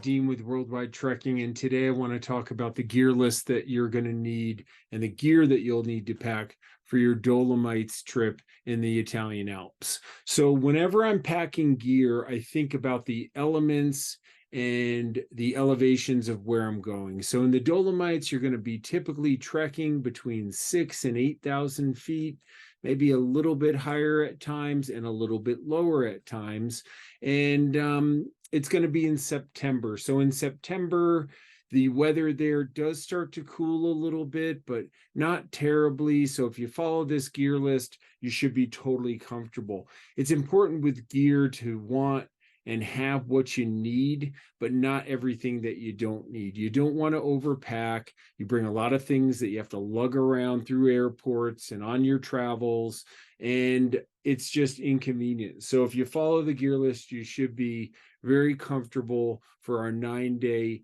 Dean with Worldwide Trekking, and today I want to talk about the gear list that you're going to need and the gear that you'll need to pack for your Dolomites trip in the Italian Alps. So whenever I'm packing gear, I think about the elements and the elevations of where I'm going. So in the Dolomites, you're going to be typically trekking between 6,000 and 8,000 feet, maybe a little bit higher at times and a little bit lower at times. And it's going to be in September. So in September, the weather there does start to cool a little bit, but not terribly. So if you follow this gear list, you should be totally comfortable. It's important with gear to want and have what you need, but not everything that you don't need. You don't want to overpack. You bring a lot of things that you have to lug around through airports and on your travels, and it's just inconvenient. So if you follow the gear list, you should be very comfortable for our 9-day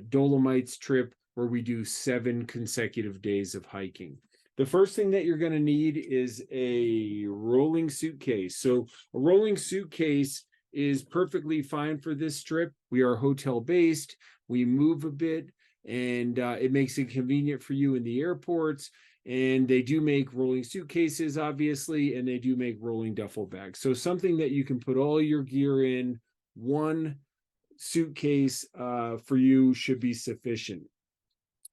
Dolomites trip, where we do 7 consecutive days of hiking. The first thing that you're going to need is a rolling suitcase. So a rolling suitcase is perfectly fine for this trip. We are hotel based, we move a bit, and it makes it convenient for you in the airports. And they do make rolling suitcases, obviously, and they do make rolling duffel bags. So something that you can put all your gear in one suitcase for you should be sufficient.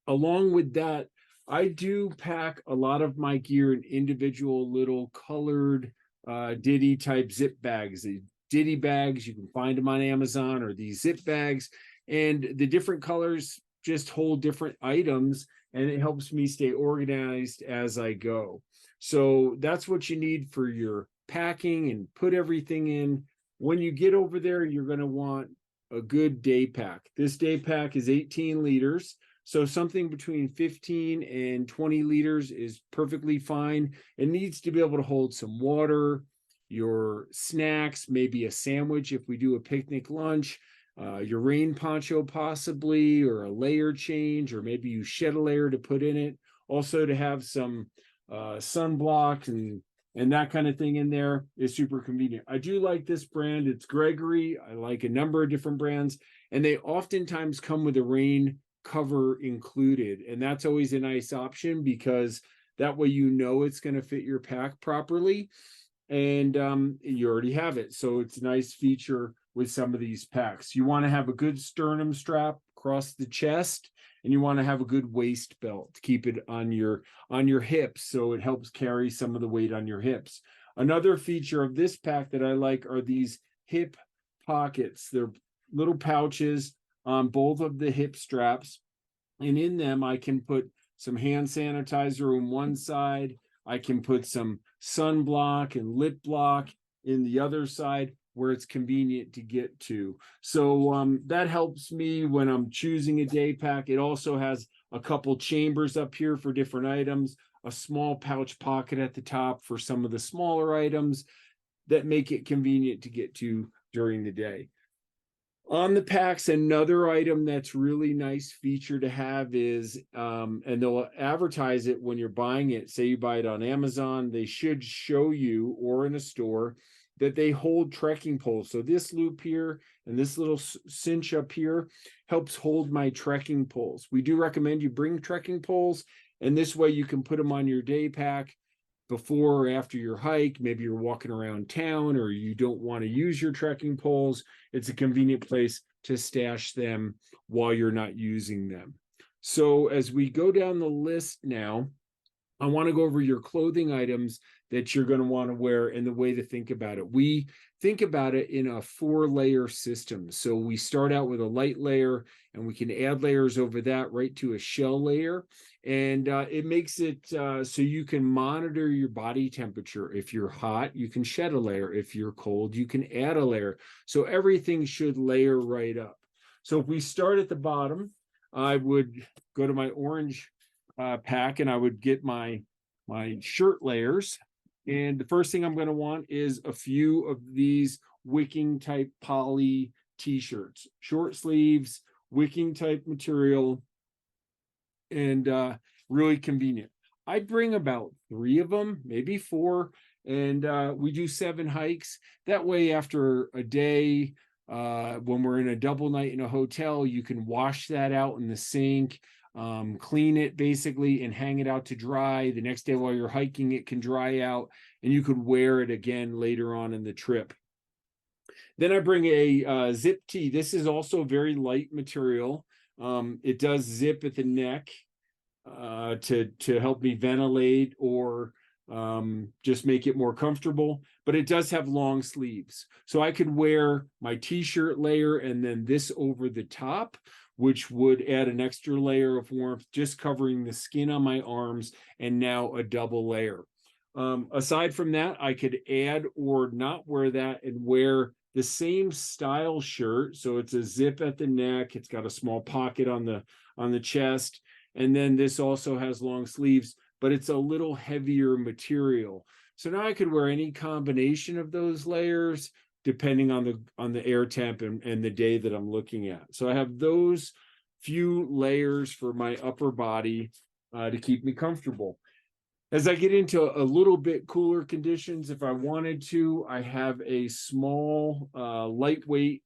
Along with that, I do pack a lot of my gear in individual little colored ditty type zip bags. Ditty bags, you can find them on Amazon, or these zip bags, and the different colors just hold different items, and it helps me stay organized as I go. So that's what you need for your packing, and put everything in. When you get over there, you're going to want a good day pack. This day pack is 18 liters. So something between 15 and 20 liters is perfectly fine. It needs to be able to hold some water, your snacks, maybe a sandwich if we do a picnic lunch, your rain poncho possibly, or a layer change, or maybe you shed a layer to put in it. Also to have some sunblock and that kind of thing in there is super convenient. I do like this brand. It's Gregory. I like a number of different brands, and they oftentimes come with a rain cover included. And that's always a nice option, because that way you know it's going to fit your pack properly, and you already have it. So it's a nice feature with some of these packs. You want to have a good sternum strap across the chest, and you want to have a good waist belt to keep it on your hips, so it helps carry some of the weight on your hips. Another feature of this pack that I like are these hip pockets. They're little pouches on both of the hip straps, and in them I can put some hand sanitizer on one side. I can put some sunblock and lip block in the other side, where it's convenient to get to. So that helps me when I'm choosing a day pack. It also has a couple chambers up here for different items, a small pouch pocket at the top for some of the smaller items that make it convenient to get to during the day. On the packs, another item that's really nice feature to have is, and they'll advertise it when you're buying it. Say you buy it on Amazon, they should show you, or in a store, that they hold trekking poles. So this loop here and this little cinch up here helps hold my trekking poles. We do recommend you bring trekking poles, and this way you can put them on your day pack before or after your hike. Maybe you're walking around town, or you don't want to use your trekking poles. It's a convenient place to stash them while you're not using them. So as we go down the list now, I want to go over your clothing items that you're going to want to wear and the way to think about it. We think about it in a 4-layer system. So we start out with a light layer, and we can add layers over that right to a shell layer. And it makes it so you can monitor your body temperature. If you're hot, you can shed a layer. If you're cold, you can add a layer. So everything should layer right up. So if we start at the bottom, I would go to my orange pack, and I would get my shirt layers. And the first thing I'm going to want is a few of these wicking type poly t-shirts, short sleeves, wicking type material, and really convenient. I bring about 3 of them, maybe 4, and we do 7 hikes. That way, after a day when we're in a double night in a hotel, you can wash that out in the sink, clean it basically, and hang it out to dry. The next day while you're hiking, it can dry out, and you could wear it again later on in the trip. Then I bring a zip tee. This is also very light material. It does zip at the neck to help me ventilate or just make it more comfortable, but it does have long sleeves. So I could wear my t-shirt layer and then this over the top, which would add an extra layer of warmth, just covering the skin on my arms, and now a double layer. Aside from that, I could add or not wear that and wear the same style shirt. So it's a zip at the neck. It's got a small pocket on the chest. And then this also has long sleeves, but it's a little heavier material. So now I could wear any combination of those layers depending on the air temp and the day that I'm looking at. So I have those few layers for my upper body to keep me comfortable. As I get into a little bit cooler conditions, if I wanted to, I have a small, lightweight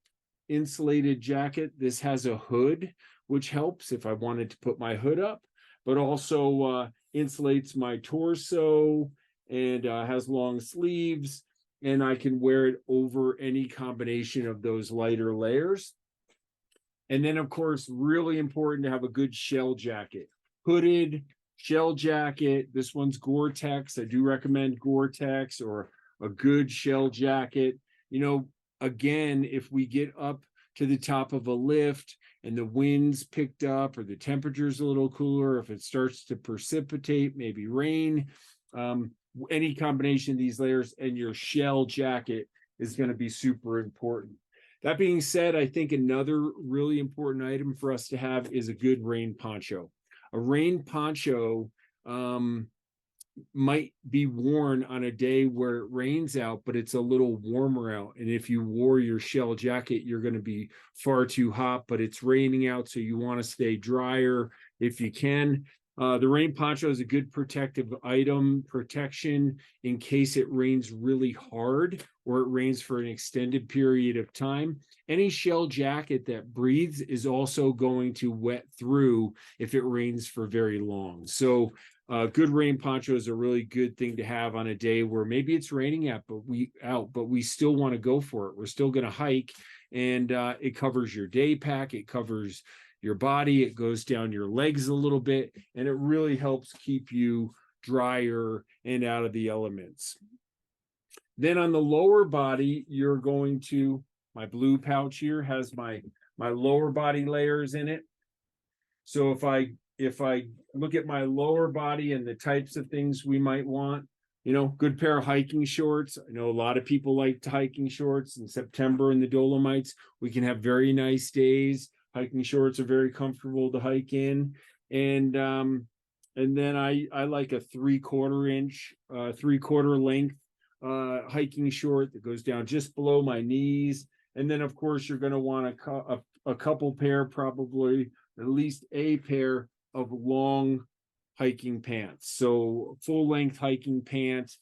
insulated jacket. This has a hood, which helps if I wanted to put my hood up, but also insulates my torso and has long sleeves, and I can wear it over any combination of those lighter layers. And then, of course, really important to have a good shell jacket, hooded shell jacket. This one's Gore-Tex. I do recommend Gore-Tex or a good shell jacket. You know, again, if we get up to the top of a lift and the wind's picked up or the temperature's a little cooler, if it starts to precipitate, maybe rain, any combination of these layers and your shell jacket is going to be super important. That being said, I think another really important item for us to have is a good rain poncho. A rain poncho might be worn on a day where it rains out, but it's a little warmer out. And if you wore your shell jacket, you're going to be far too hot, but it's raining out, so you want to stay drier if you can. The rain poncho is a good protective item, protection in case it rains really hard or it rains for an extended period of time. Any shell jacket that breathes is also going to wet through if it rains for very long. So good rain poncho is a really good thing to have on a day where maybe it's raining out, but we still want to go for it. We're still going to hike, and it covers your day pack. It covers your body. It goes down your legs a little bit, and it really helps keep you drier and out of the elements. Then on the lower body, you're going to, my blue pouch here has my lower body layers in it. So if I look at my lower body and the types of things we might want, you know, good pair of hiking shorts. I know a lot of people like hiking shorts in September in the Dolomites. We can have very nice days. Hiking shorts are very comfortable to hike in. And then I like a 3/4 inch, 3/4 length hiking short that goes down just below my knees. And then, of course, you're going to want a couple pair, probably at least a pair of long hiking pants. So full length hiking pants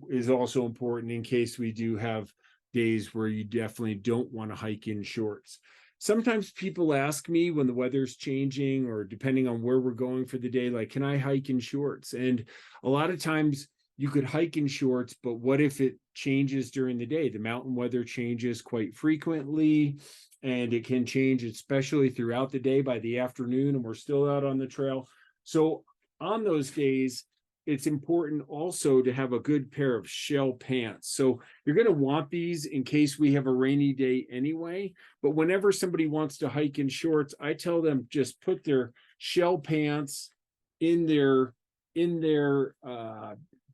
is also important in case we do have days where you definitely don't want to hike in shorts. Sometimes people ask me when the weather's changing or depending on where we're going for the day, like, can I hike in shorts? And a lot of times you could hike in shorts, but what if it changes during the day? The mountain weather changes quite frequently, and it can change, especially throughout the day by the afternoon, and we're still out on the trail. So on those days, it's important also to have a good pair of shell pants. So you're going to want these in case we have a rainy day anyway. But whenever somebody wants to hike in shorts, I tell them just put their shell pants in their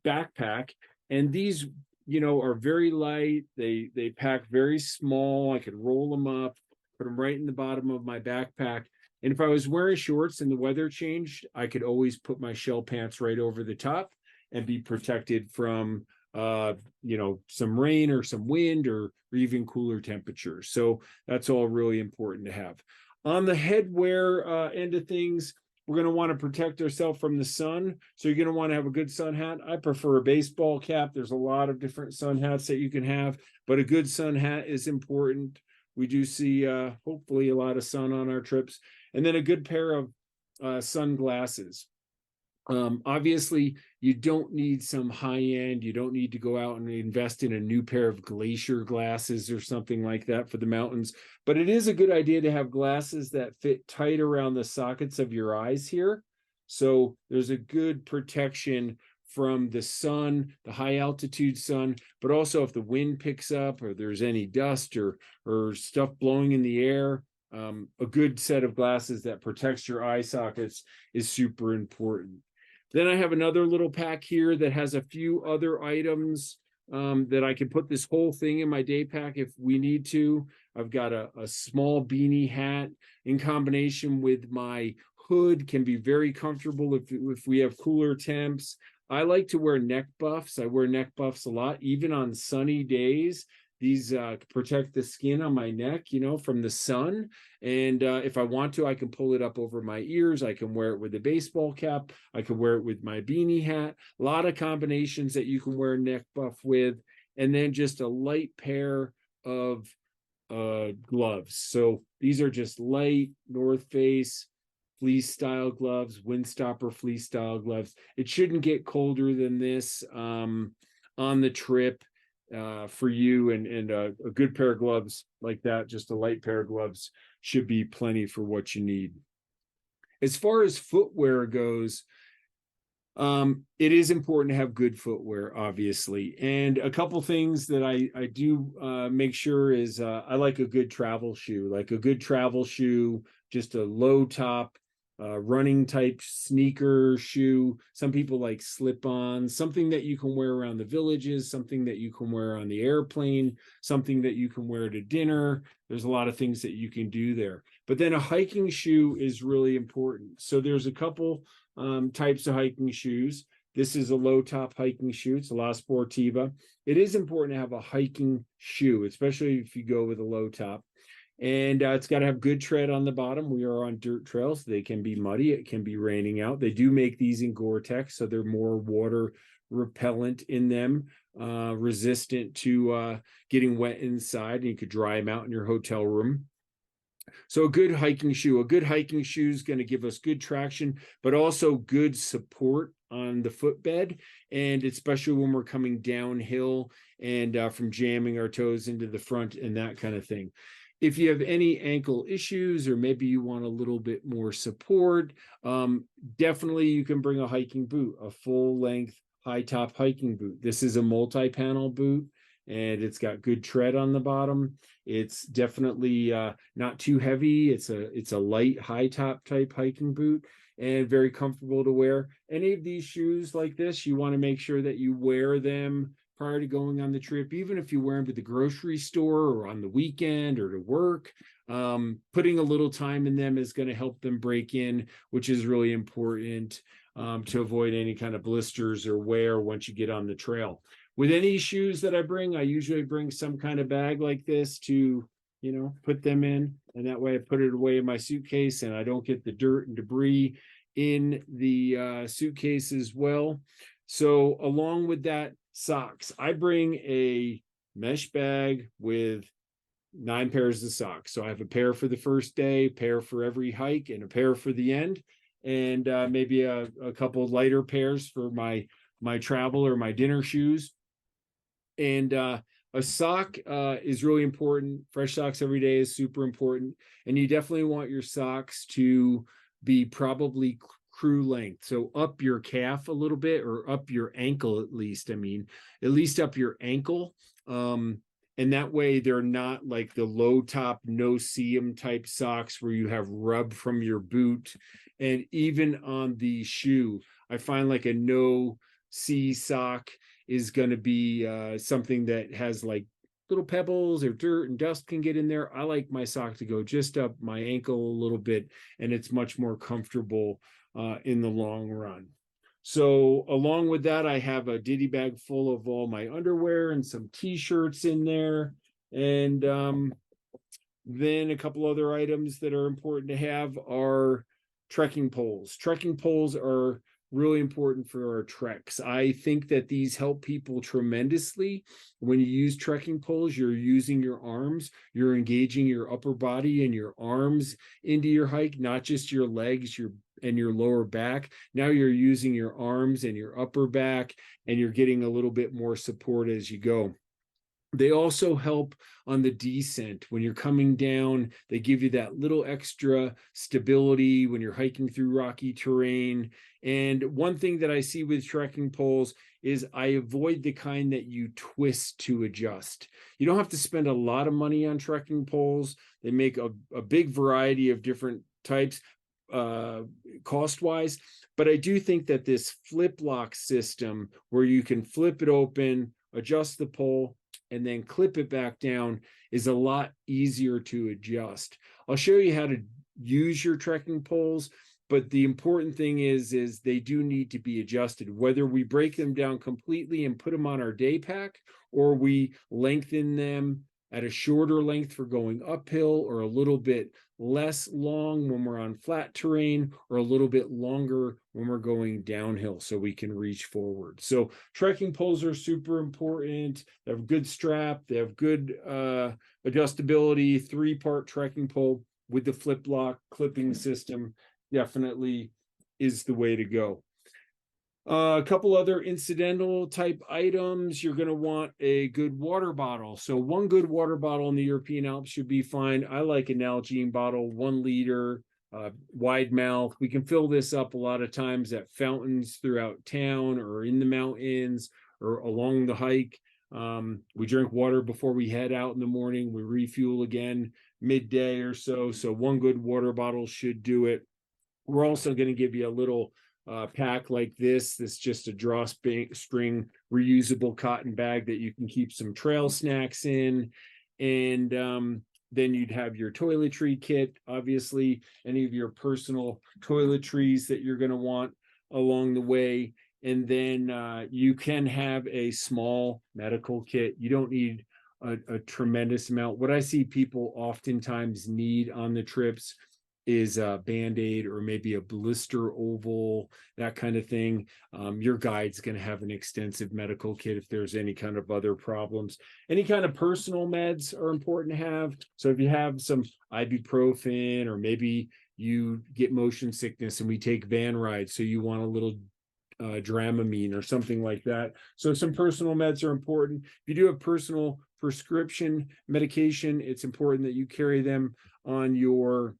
backpack. And these, you know, are very light. They pack very small. I could roll them up, put them right in the bottom of my backpack. And if I was wearing shorts and the weather changed, I could always put my shell pants right over the top and be protected from, you know, some rain or some wind or even cooler temperatures. So that's all really important to have. On the headwear end of things, we're going to want to protect ourselves from the sun. So you're going to want to have a good sun hat. I prefer a baseball cap. There's a lot of different sun hats that you can have, but a good sun hat is important. We do see hopefully a lot of sun on our trips. And then a good pair of sunglasses. Obviously, you don't need some high end. You don't need to go out and invest in a new pair of glacier glasses or something like that for the mountains. But it is a good idea to have glasses that fit tight around the sockets of your eyes here. So there's a good protection from the sun, the high altitude sun, but also if the wind picks up or there's any dust or stuff blowing in the air, a good set of glasses that protects your eye sockets is super important. Then I have another little pack here that has a few other items that I can put this whole thing in my day pack if we need to. I've got a small beanie hat in combination with my hood, can be very comfortable if we have cooler temps. I like to wear neck buffs. I wear neck buffs a lot, even on sunny days. These protect the skin on my neck, from the sun. And if I want to, I can pull it up over my ears. I can wear it with a baseball cap. I can wear it with my beanie hat. A lot of combinations that you can wear neck buff with. And then just a light pair of gloves. So these are just light North Face fleece style gloves, windstopper fleece style gloves. It shouldn't get colder than this on the trip. For you, and a good pair of gloves like that, just a light pair of gloves, should be plenty for what you need. As far as footwear goes, it is important to have good footwear, obviously. And a couple things that I do make sure is I like a good travel shoe, just a low top running type sneaker shoe. Some people like slip-ons, something that you can wear around the villages, something that you can wear on the airplane, something that you can wear to dinner. There's a lot of things that you can do there. But then a hiking shoe is really important. So there's a couple types of hiking shoes. This is a low top hiking shoe. It's a La Sportiva. It is important to have a hiking shoe, especially if you go with a low top. And it's got to have good tread on the bottom. We are on dirt trails. They can be muddy. It can be raining out. They do make these in Gore-Tex, so they're more water repellent in them, resistant to getting wet inside, and you could dry them out in your hotel room. So a good hiking shoe is going to give us good traction, but also good support on the footbed, and especially when we're coming downhill and from jamming our toes into the front and that kind of thing. If you have any ankle issues, or maybe you want a little bit more support, definitely you can bring a hiking boot, a full-length, high-top hiking boot. This is a multi-panel boot, and it's got good tread on the bottom. It's definitely not too heavy. It's a light, high-top type hiking boot, and very comfortable to wear. Any of these shoes like this, you want to make sure that you wear them prior to going on the trip, even if you wear them to the grocery store or on the weekend or to work. Putting a little time in them is going to help them break in, which is really important to avoid any kind of blisters or wear once you get on the trail. With any shoes that I bring, I usually bring some kind of bag like this to, put them in. And that way I put it away in my suitcase and I don't get the dirt and debris in the suitcase as well. So along with that, socks. I bring a mesh bag with 9 pairs of socks. So I have a pair for the first day, pair for every hike, and a pair for the end, and maybe a couple lighter pairs for my travel or my dinner shoes. And a sock is really important. Fresh socks every day is super important. And you definitely want your socks to be probably crew length, so up your calf a little bit, or up your ankle at least. At least up your ankle, and that way they're not like the low top no seam type socks where you have rub from your boot. And even on the shoe, I find like a no see sock is going to be something that has like little pebbles or dirt and dust can get in there. I like my sock to go just up my ankle a little bit, and it's much more comfortable in the long run. So along with that, I have a ditty bag full of all my underwear and some t-shirts in there. And then a couple other items that are important to have are trekking poles. Trekking poles are really important for our treks. I think that these help people tremendously. When you use trekking poles, you're using your arms, you're engaging your upper body and your arms into your hike, not just your legs, and your lower back. Now you're using your arms and your upper back, and you're getting a little bit more support as you go. They also help on the descent. When you're coming down, they give you that little extra stability when you're hiking through rocky terrain. And one thing that I see with trekking poles is I avoid the kind that you twist to adjust. You don't have to spend a lot of money on trekking poles. They make a big variety of different types cost-wise. But I do think that this flip lock system where you can flip it open, adjust the pole, and then clip it back down is a lot easier to adjust. I'll show you how to use your trekking poles, but the important thing is they do need to be adjusted. Whether we break them down completely and put them on our day pack, or we lengthen them at a shorter length for going uphill, or a little bit less long when we're on flat terrain, or a little bit longer when we're going downhill so we can reach forward. So trekking poles are super important. They have good strap, they have good adjustability. 3-part trekking pole with the flip lock clipping system definitely is the way to go. A couple other incidental type items. You're going to want a good water bottle. So one good water bottle in the European Alps should be fine. I like an Nalgene bottle, 1 liter, wide mouth. We can fill this up a lot of times at fountains throughout town, or in the mountains, or along the hike. We drink water before we head out in the morning. We refuel again midday or so. So one good water bottle should do it. We're also going to give you a little pack like this. This is just a drawstring reusable cotton bag that you can keep some trail snacks in. And then you'd have your toiletry kit, obviously, any of your personal toiletries that you're going to want along the way. And then you can have a small medical kit. You don't need a tremendous amount. What I see people oftentimes need on the trips is a Band-Aid, or maybe a blister oval, that kind of thing. Your guide's going to have an extensive medical kit if there's any kind of other problems. Any kind of personal meds are important to have. So if you have some ibuprofen, or maybe you get motion sickness and we take van rides, so you want a little Dramamine or something like that. So some personal meds are important. If you do have personal prescription medication, it's important that you carry them on your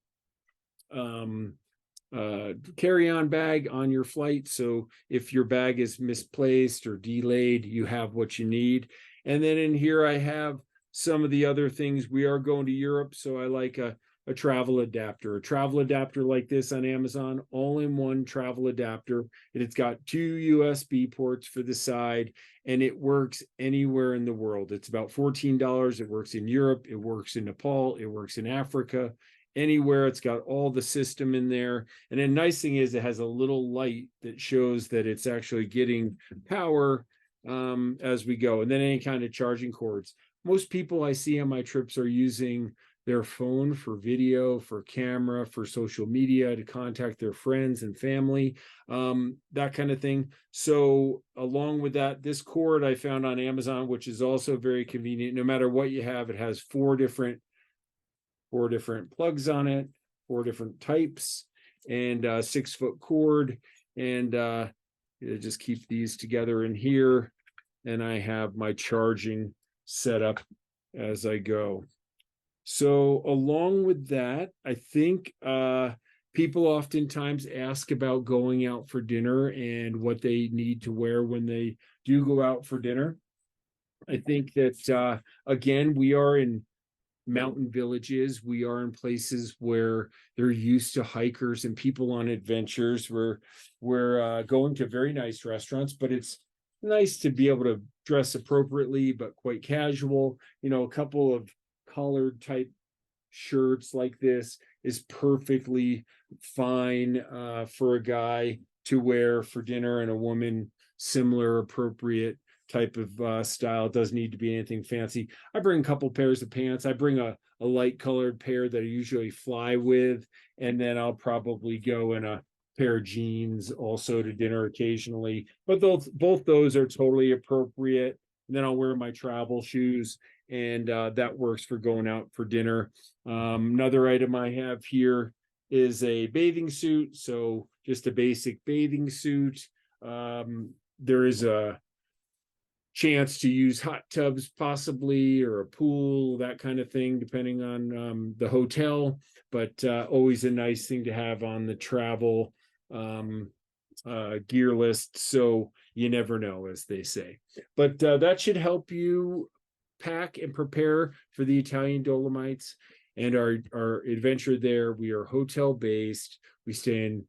carry-on bag on your flight. So if your bag is misplaced or delayed, you have what you need. And then in here I have some of the other things. We are going to Europe, so I like a travel adapter. A travel adapter like this on Amazon, all-in-one travel adapter. And it's got 2 USB ports for the side, and it works anywhere in the world. It's about $14. It works in Europe, it works in Nepal, it works in Africa, anywhere. It's got all the system in there. And then nice thing is it has a little light that shows that it's actually getting power as we go. And then any kind of charging cords. Most people I see on my trips are using their phone for video, for camera, for social media, to contact their friends and family, that kind of thing. So along with that, this cord I found on Amazon, which is also very convenient. No matter what you have, it has 4 different plugs on it, 4 different types, and 6-foot cord. And just keep these together in here. And I have my charging set up as I go. So along with that, I think people oftentimes ask about going out for dinner and what they need to wear when they do go out for dinner. I think that, again, we are in mountain villages. We are in places where they're used to hikers and people on adventures. We're going to very nice restaurants, but it's nice to be able to dress appropriately, but quite casual. You know, a couple of collared type shirts like this is perfectly fine for a guy to wear for dinner, and a woman similar appropriate type of style. It doesn't need to be anything fancy. I bring a couple pairs of pants. I bring a a light colored pair that I usually fly with, and then I'll probably go in a pair of jeans also to dinner occasionally. But both those are totally appropriate. And then I'll wear my travel shoes, and that works for going out for dinner. Another item I have here is a bathing suit, so just a basic bathing suit. There is a chance to use hot tubs possibly, or a pool, that kind of thing, depending on the hotel, but always a nice thing to have on the travel gear list, so you never know, as they say. But that should help you pack and prepare for the Italian Dolomites and our adventure there. We are hotel based. We stay in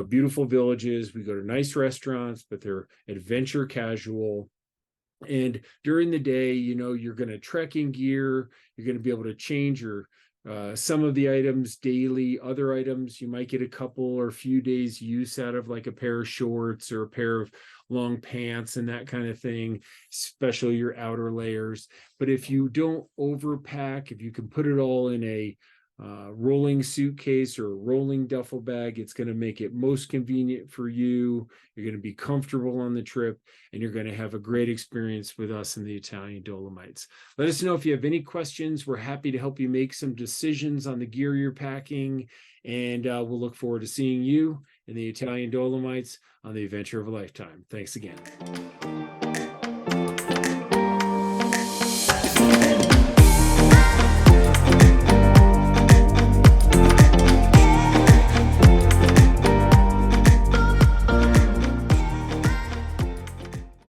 beautiful villages. We go to nice restaurants, but they're adventure casual. And during the day, you're going to trek in gear. You're going to be able to change your some of the items daily. Other items, you might get a couple or a few days use out of, like a pair of shorts or a pair of long pants and that kind of thing, especially your outer layers. But if you don't overpack, if you can put it all in a rolling suitcase or a rolling duffel bag, it's going to make it most convenient for you. You're going to be comfortable on the trip, and you're going to have a great experience with us in the Italian Dolomites. Let us know if you have any questions. We're happy to help you make some decisions on the gear you're packing, and we'll look forward to seeing you in the Italian Dolomites on the adventure of a lifetime. Thanks again.